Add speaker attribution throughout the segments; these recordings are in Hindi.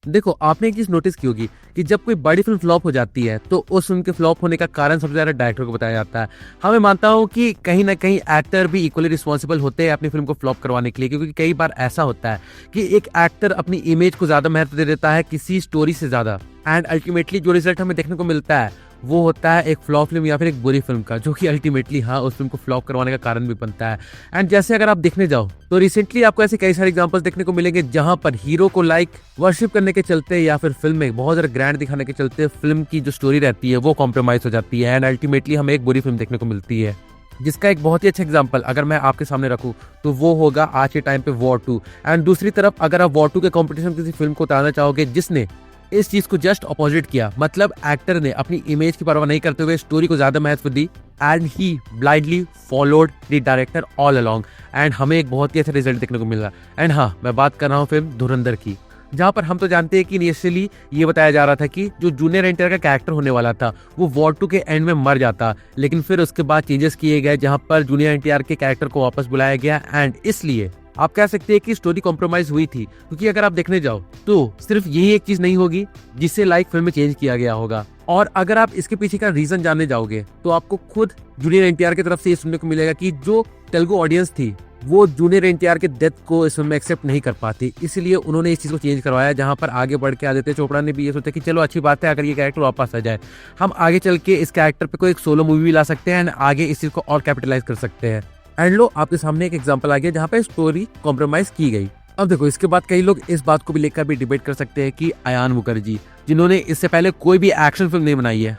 Speaker 1: देखो, आपने एक चीज नोटिस की होगी कि जब कोई बड़ी फिल्म फ्लॉप हो जाती है तो उस फिल्म के फ्लॉप होने का कारण सबसे ज्यादा डायरेक्टर को बताया जाता है। मैं मानता हूँ कि कहीं ना कहीं एक्टर भी इक्वली रिस्पॉन्सिबल होते हैं अपनी फिल्म को फ्लॉप करवाने के लिए, क्योंकि कई बार ऐसा होता है कि एक एक्टर अपनी इमेज को ज्यादा महत्व दे देता है किसी स्टोरी से ज्यादा, एंड अल्टीमेटली जो रिजल्ट हमें देखने को मिलता है वो होता है एक फ्लॉप फिल्म या फिर एक बुरी फिल्म का, जो कि अल्टीमेटली उस फिल्म को फ्लॉप करवाने का कारण भी बनता है। एंड जैसे अगर आप देखने जाओ तो रिसेंटली आपको ऐसे कई सारे एग्जांपल्स देखने को मिलेंगे जहां पर हीरो को वर्शिप करने के चलते या फिर फिल्म में बहुत ज्यादा ग्रैंड दिखाने के चलते फिल्म की जो स्टोरी रहती है वो कॉम्प्रोमाइज हो जाती है एंड अल्टीमेटली हमें एक बुरी फिल्म देखने को मिलती है। जिसका एक बहुत ही अच्छा एग्जांपल अगर मैं आपके सामने रखूं तो वो होगा आज के टाइम पे वॉर 2। एंड दूसरी तरफ अगर आप वॉर 2 के कंपटीशन किसी फिल्म को उतारना चाहोगे जिसने इस चीज को जस्ट अपोजिट किया, मतलब एक्टर ने अपनी इमेज की परवाह नहीं करते हुए स्टोरी को ज्यादा महत्व दी and he blindly followed the director all along, and हमें एक बहुत ही अच्छा रिजल्ट देखने को मिला। एंड मैं बात कर रहा हूँ फिल्म धुरंधर की, जहां पर हम तो जानते हैं कि इनिशियली ये बताया जा रहा था कि जो जूनियर एनटीआर का कैरेक्टर होने वाला था वो वॉर 2 के एंड में मर जाता, लेकिन फिर उसके बाद चेंजेस किए गए जहां पर जूनियर एनटीआर के कैरेक्टर को वापस बुलाया गया एंड इसलिए आप कह सकते हैं कि स्टोरी कॉम्प्रोमाइज हुई थी। क्योंकि अगर आप देखने जाओ तो सिर्फ यही एक चीज नहीं होगी जिससे फिल्म में चेंज किया गया होगा, और अगर आप इसके पीछे का रीजन जानने जाओगे तो आपको खुद जूनियर एनटीआर की तरफ से ये सुनने को मिलेगा कि जो तेलुगु ऑडियंस थी वो जूनियर एनटीआर के डेथ को इस फिल्म में एक्सेप्ट नहीं कर पाती, इसलिए उन्होंने इस चीज को चेंज करवाया। जहां पर आगे बढ़ के आदित्य चोपड़ा ने भी ये सोचा कि चलो अच्छी बात है अगर ये कैरेक्टर वापस आ जाए, हम आगे चल के इस कैरेक्टर पे कोई एक सोलो मूवी भी ला सकते हैं एंड आगे इस चीज को और कैपिटलाइज कर सकते हैं। एंड लो आपके सामने एक एग्जांपल आ गया जहां पे स्टोरी कॉम्प्रोमाइज की गई। अब देखो, इसके बाद कई लोग इस बात को भी लेकर भी डिबेट कर सकते हैं कि अयान मुखर्जी जिन्होंने इससे पहले कोई भी एक्शन फिल्म नहीं बनाई है,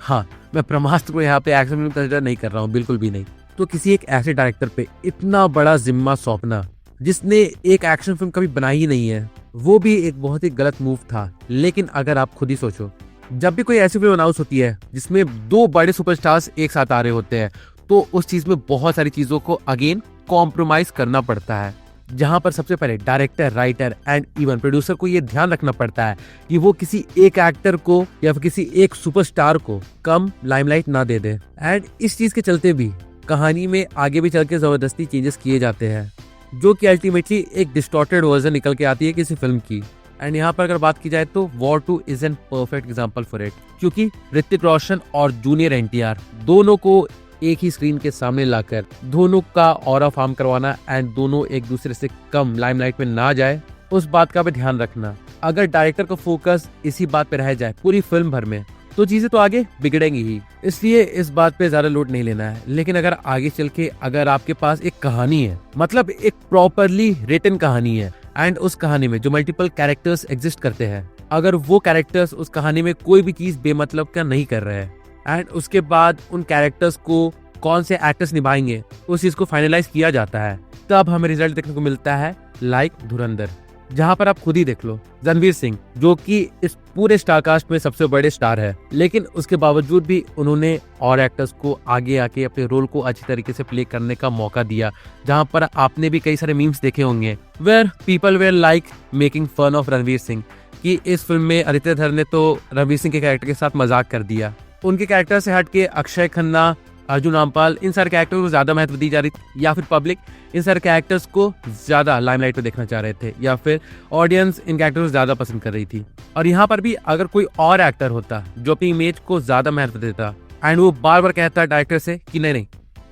Speaker 1: मैं ब्रह्मास्त्र को यहाँ पे एक्शन फिल्म कंसिडर नहीं कर रहा हूँ, बिल्कुल भी नहीं, तो किसी एक ऐसे डायरेक्टर पे इतना बड़ा जिम्मा सौंपना जिसने एक एक्शन फिल्म कभी बनाई ही नहीं है, वो भी एक बहुत ही गलत मूव था। लेकिन अगर आप खुद ही सोचो, जब भी कोई ऐसी फिल्म अनाउंस होती है जिसमें दो बड़े सुपरस्टार्स एक साथ आ रहे होते हैं तो उस चीज में बहुत सारी चीजों को अगेन कॉम्प्रोमाइज करना पड़ता है, जहां पर सबसे पहले director, writer and even producer को यह ध्यान रखना पड़ता है कि वो किसी एक एक्टर को या फिर किसी एक सुपरस्टार को कम लाइमलाइट ना दे दे। एंड इस चीज के चलते भी कहानी में आगे भी चल के जबरदस्ती चेंजेस किए जाते हैं, जो कि अल्टीमेटली एक डिस्टॉर्टेड वर्जन निकल के आती है किसी फिल्म की। एंड यहाँ पर अगर बात की जाए तो war 2 is an perfect example for it, क्योंकि ऋतिक रोशन और जूनियर एनटीआर दोनों को एक ही स्क्रीन के सामने लाकर दोनों का ऑरा फार्म करवाना एंड दोनों एक दूसरे से कम लाइमलाइट में ना जाए, उस बात का भी ध्यान रखना। अगर डायरेक्टर का फोकस इसी बात पे रह जाए पूरी फिल्म भर में तो चीजें तो आगे बिगड़ेंगी ही, इसलिए इस बात पे ज्यादा लोड नहीं लेना है। लेकिन अगर आगे चल के अगर आपके पास एक कहानी है, मतलब एक प्रॉपरली रिटन कहानी है एंड उस कहानी में जो मल्टीपल कैरेक्टर्स एग्जिस्ट करते हैं, अगर वो कैरेक्टर्स उस कहानी में कोई भी चीज बेमतलब का नहीं कर रहे हैं एंड उसके बाद उन कैरेक्टर्स को कौन से एक्टर्स निभाएंगे उस चीज को फाइनलाइज किया जाता है, तब हमें रिजल्ट देखने को मिलता है लाइक धुरंधर, जहां पर आप खुद ही देख लो रणवीर सिंह जो कि इस पूरे स्टारकास्ट में सबसे बड़े स्टार है, लेकिन उसके बावजूद भी उन्होंने और एक्टर्स को आगे आके अपने रोल को अच्छी तरीके से प्ले करने का मौका दिया। जहां पर आपने भी कई सारे मीम्स देखे होंगे where people were like making fun of Ranveer Singh कि इस फिल्म में आदित्य धर ने तो रणवीर सिंह के कैरेक्टर के साथ मजाक कर दिया। उनके कैरेक्टर से हटके अक्षय खन्ना, अर्जुन रामपाल, इन सारे कैरेक्टर्स को ज्यादा महत्व दी जा रही थी, या फिर पब्लिक इन सारे कैरेक्टर्स को ज्यादा लाइमलाइट पे देखना चाह रहे थे, या फिर ऑडियंस इन कैरेक्टर्स को ज्यादा पसंद कर रही थी। और यहाँ पर भी अगर कोई और एक्टर होता जो अपनी इमेज को ज्यादा महत्व देता एंड वो बार बार कहता डायरेक्टर से कि नहीं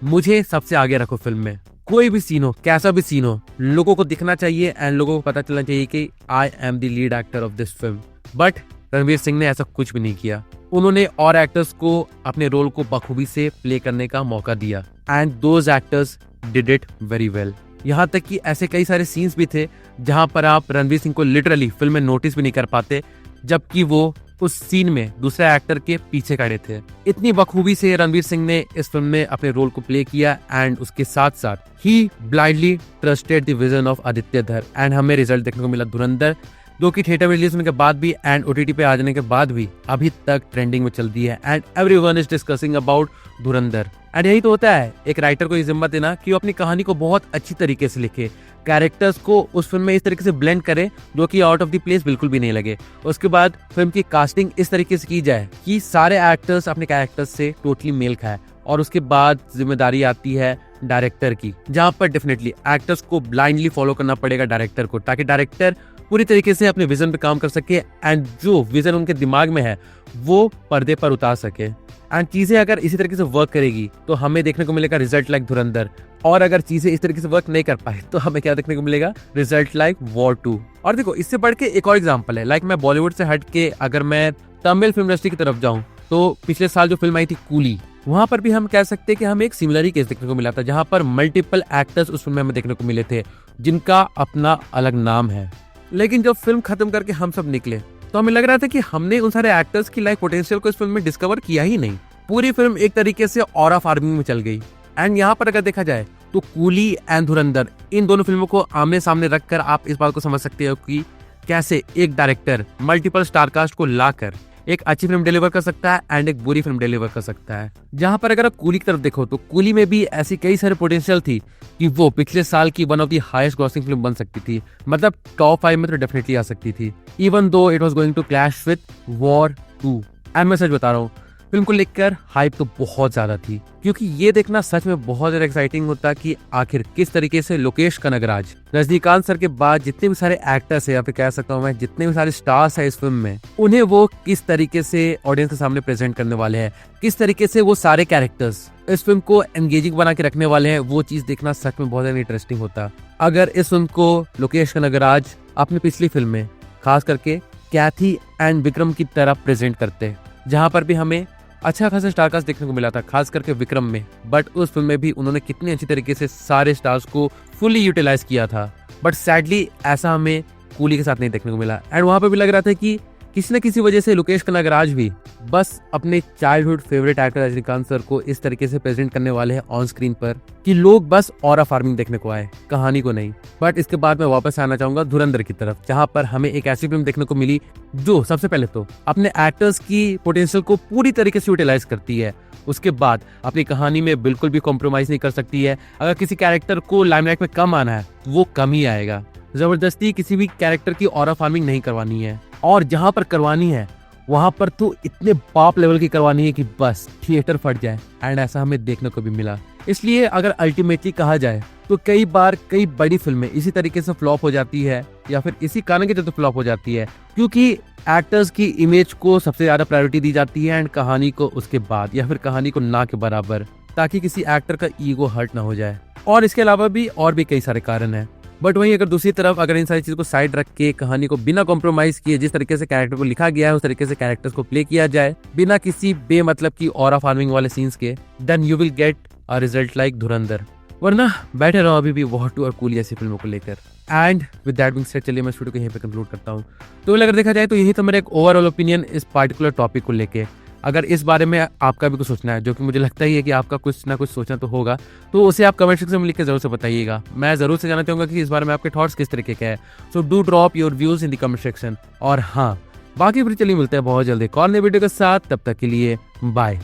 Speaker 1: मुझे सबसे आगे रखो फिल्म में, कोई भी सीन हो, कैसा भी सीन हो, लोगों को दिखना चाहिए एंड लोगों को पता चलना चाहिए कि I am the lead actor of this film. But Ranveer Singh ने ऐसा कुछ भी नहीं किया। उन्होंने और एक्टर्स को अपने रोल को बखूबी से प्ले करने का मौका दिया and those actors did it very well. यहाँ तक कि ऐसे कई सारे सीन्स भी थे जहां पर आप रणवीर सिंह को लिटरली फिल्म में नोटिस भी नहीं कर पाते, जबकि वो उस सीन में दूसरे एक्टर के पीछे खड़े थे। इतनी बखूबी से रणवीर सिंह ने इस फिल्म में अपने रोल को प्ले किया एंड उसके साथ साथ ही blindly trusted the vision of Aditya Dhar and हमें रिजल्ट देखने को मिला धुरंधर, जो कि थिएटर में रिलीज होने के बाद भी एंड ओटीटी पे आ जाने के बाद भी अभी तक ट्रेंडिंग में चलती है and everyone is discussing about Dhurandhar. And यही तो होता है एक राइटर को ये जिम्मा देना कि वो अपनी कहानी को बहुत अच्छी तरीके से लिखे, कैरेक्टर्स को उस फिल्म में इस तरीके से ब्लेंड करे जो कि आउट ऑफ द प्लेस बिल्कुल भी नहीं लगे। उसके बाद फिल्म की कास्टिंग इस तरीके से की जाए कि सारे एक्टर्स अपने कैरेक्टर्स से टोटली मेल खाए, और उसके बाद जिम्मेदारी आती है डायरेक्टर की, जहां पर डेफिनेटली एक्टर्स को ब्लाइंडली फॉलो करना पड़ेगा डायरेक्टर को, ताकि डायरेक्टर पूरी तरीके से अपने विजन पे काम कर सके एंड जो विजन उनके दिमाग में है वो पर्दे पर उतार सके। एंड चीजें अगर इसी तरीके से वर्क करेगी तो हमें देखने को मिलेगा रिजल्ट लाइक धुरंधर, और अगर चीजें इस तरीके से वर्क नहीं कर पाए तो हमें क्या देखने को मिलेगा, रिजल्ट लाइक वॉर 2। और देखो इससे बढ़ के एक और एग्जांपल है, लाइक मैं बॉलीवुड से हट के अगर मैं तमिल फिल्म इंडस्ट्री की तरफ जाऊं तो पिछले साल जो फिल्म आई थी कूली, वहां पर भी हम कह सकते हैं कि हमें एक सिमिलर ही केस देखने को मिला था, जहां पर मल्टीपल एक्टर्स उस फिल्म में हमें देखने को मिले थे जिनका अपना अलग नाम है। लेकिन जब फिल्म खत्म करके हम सब निकले तो हमें लग रहा था कि हमने उन सारे एक्टर्स की लाइफ पोटेंशियल को इस फिल्म में डिस्कवर किया ही नहीं। पूरी फिल्म एक तरीके से ऑरा फार्मिंग में चल गई। एंड यहाँ पर अगर देखा जाए तो कूली एंड धुरंधर, इन दोनों फिल्मों को आमने सामने रखकर आप इस बात को समझ सकते हो कि कैसे एक डायरेक्टर मल्टीपल स्टारकास्ट को लाकर एक अच्छी फिल्म डिलीवर कर सकता है एंड एक बुरी फिल्म डिलीवर कर सकता है। जहां पर अगर आप कूली की तरफ देखो तो कूली में भी ऐसी कई सारे पोटेंशियल थी कि वो पिछले साल की one of the highest grossing film बन सकती थी, मतलब टॉप 5 में तो डेफिनेटली आ सकती थी, even though it was going to clash with war 2। And मैं सच बता रहा हूँ, फिल्म को लेकर हाइप तो बहुत ज्यादा थी, क्योंकि ये देखना सच में बहुत ज्यादा एक्साइटिंग होता कि आखिर किस तरीके से लोकेश कनगराज, रजनीकांत सर के बाद जितने भी सारे एक्टर्स है या फिर कह सकता हूँ मैं जितने भी सारे स्टार्स है इस फिल्म में, उन्हें वो किस तरीके से ऑडियंस के सामने प्रेजेंट करने वाले हैं, किस तरीके से वो सारे कैरेक्टर्स इस फिल्म को एंगेजिंग बना के रखने वाले हैं। वो चीज देखना सच में बहुत ज्यादा इंटरेस्टिंग होता अगर इस फिल्म को लोकेश कनगराज अपनी पिछली फिल्म में खास करके कैथी एंड विक्रम की तरह प्रेजेंट करते, जहां पर भी हमें अच्छा खासा स्टारकास्ट देखने को मिला था, खास करके विक्रम में। बट उस फिल्म में भी उन्होंने कितनी अच्छी तरीके से सारे स्टार्स को फुली यूटिलाइज किया था। बट सैडली ऐसा हमें कूली के साथ नहीं देखने को मिला। एंड वहां पे भी लग रहा था कि किसी न किसी वजह से लोकेश कनगराज भी बस अपने childhood favourite actor Rajinikanth sir को इस तरीके से प्रेजेंट करने वाले हैं ऑन स्क्रीन पर कि लोग बस ऑरा फार्मिंग देखने को आए, कहानी को नहीं। बट इसके बाद मैं वापस आना चाहूंगा धुरंधर की तरफ, जहां पर हमें एक ऐसी फिल्म देखने को मिली जो सबसे पहले तो अपने एक्टर्स की पोटेंशियल को पूरी तरीके से यूटिलाइज करती है, उसके बाद अपनी कहानी में बिल्कुल भी कॉम्प्रोमाइज नहीं कर सकती है। अगर किसी कैरेक्टर को लाइमलाइट में कम आना है वो कम ही आएगा, जबरदस्ती किसी भी कैरेक्टर की ऑरा फार्मिंग नहीं करवानी है, और जहां पर करवानी है वहां पर तो इतने बाप लेवल की करवानी है कि बस थिएटर फट जाए। एंड ऐसा हमें देखने को भी मिला। इसलिए अगर अल्टीमेटली कहा जाए तो कई बार कई बड़ी फिल्में इसी तरीके से फ्लॉप हो जाती है या फिर इसी कारण के चलते फ्लॉप हो जाती है, क्योंकि एक्टर्स की इमेज को सबसे ज्यादा प्रायोरिटी दी जाती है एंड कहानी को उसके बाद, या फिर कहानी को ना के बराबर, ताकि किसी एक्टर का ईगो हर्ट ना हो जाए। और इसके अलावा भी और भी कई सारे कारण हैं। बट वहीं अगर दूसरी तरफ अगर इन सारी चीजों को साइड रख के कहानी को बिना कॉम्प्रोमाइज किए जिस तरीके से कैरेक्टर को लिखा गया है उस तरीके से कैरेक्टर्स को प्ले किया जाए बिना किसी बेमतलब की ऑरा फार्मिंग वाले सीन्स के, then you will get a result like Dhurandhar. वरना बैठे रहो अभी भी वॉर 2 और कूली जैसी फिल्मों को लेकर। And with that being said, चलिए मैं वीडियो को यहीं पे कंक्लूड करता हूँ। तो अगर देखा जाए तो यही तो मेरा एक ओवरऑल ओपिनियन इस पार्टिकुलर टॉपिक को लेके। अगर इस बारे में आपका भी कुछ सोचना है, जो कि मुझे लगता ही है कि आपका कुछ ना कुछ सोचना तो होगा, तो उसे आप कमेंट सेक्शन में लिख के जरूर से बताइएगा। मैं जरूर से जानना चाहूंगा कि इस बारे में आपके थॉट्स किस तरीके के हैं। So do drop your views in the comment section. और हाँ, बाकी फिर चलिए मिलते हैं बहुत जल्दी एक और नई वीडियो के साथ। तब तक के लिए बाय।